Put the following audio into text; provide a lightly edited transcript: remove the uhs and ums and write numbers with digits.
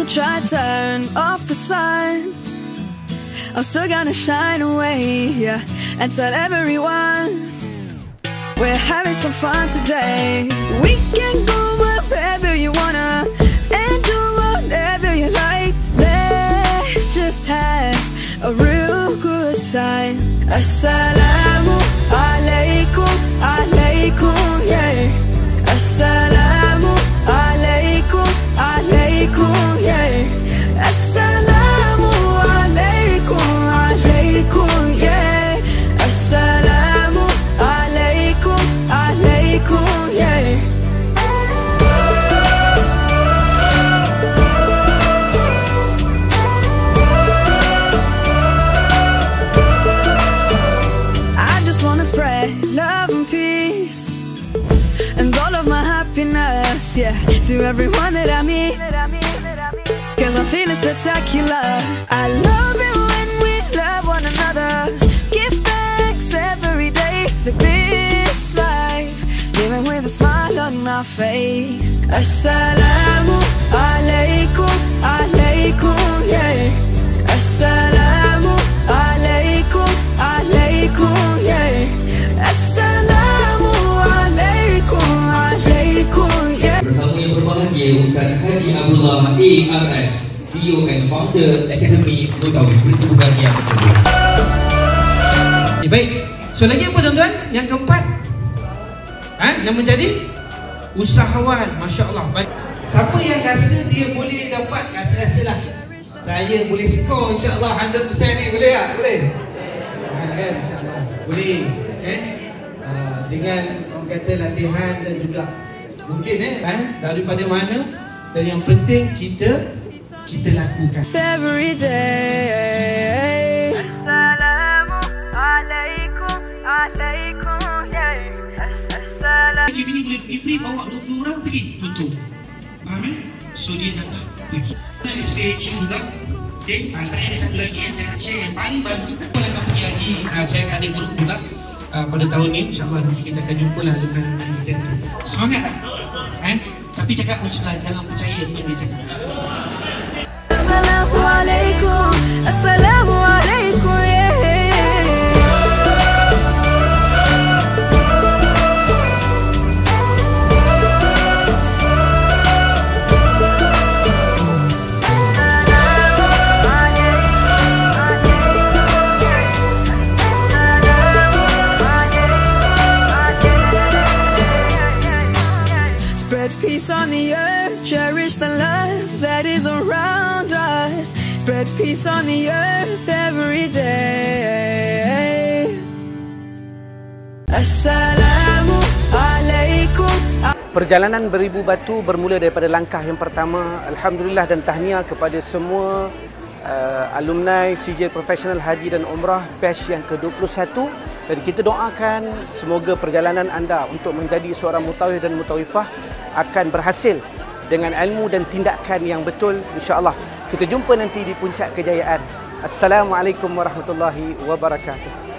try to turn off the sun, I'm still gonna shine away, yeah, and tell everyone we're having some fun today. We can go wherever you wanna and do whatever you like. Let's just have a real good time. Assalamu alaikum, alaikum, yeah. Assalamu alaikum, alaikum, yeah. Assalamu alaikum, alaikum, yeah. Assalamu alaikum, alaikum, yeah. I just wanna spread love and peace and all of my happiness, yeah, to everyone that I meet, 'cause I'm feeling spectacular. I love it when we love one another. Give thanks every day for this life, living with a smile on my face. Assalamu alaikum, alaikum, yeah. Assalamu alaikum, alaikum, yeah. Assalamu alaikum, alaikum, yeah. Bersama yang berbahagia Ustaz Haji Abdullah ARS, CEO and founder Akademi Mutawif. Pertubuhan yang betul. Baik, so lagi apa tuan-tuan? Yang keempat, yang menjadi usahawan. Masya Allah. Siapa yang rasa dia boleh dapat, rasa-rasalah saya boleh skor insyaAllah 100% ni, boleh tak? Boleh? Kan, insyaAllah boleh. Dengan orang kata latihan dan juga mungkin daripada mana, dan yang penting kita lakukan every day. Assalamu alaikum, alaikum, yeah. Assalamu. Kita ni boleh pergi free, bawa 20 orang pergi tutup. Faham kan? So dia nak pergi. Ada SKQ juga. Okay, ada satu lagi yang saya nak share yang paling bantu. Kalau akan pergi lagi, saya akan ada grup juga pada tahun ni. InsyaAllah nanti kita akan jumpa lah dengan kita tu. Semangat tak? Tapi cakap muslim, jangan percaya apa dia cakap. Assalamualaikum, assalamualaikum, yeah. Spread peace on the earth, cherish the love that is around us. Spread peace on the earth every day. Assalamu alaikum. Perjalanan beribu batu bermula daripada langkah yang pertama. Alhamdulillah dan tahniah kepada semua alumni CJ Profesional Haji dan Umrah batch yang ke-21, dan kita doakan semoga perjalanan anda untuk menjadi seorang mutawif dan mutawifah akan berhasil dengan ilmu dan tindakan yang betul, insya-Allah. Kita jumpa nanti di puncak kejayaan. Assalamualaikum warahmatullahi wabarakatuh.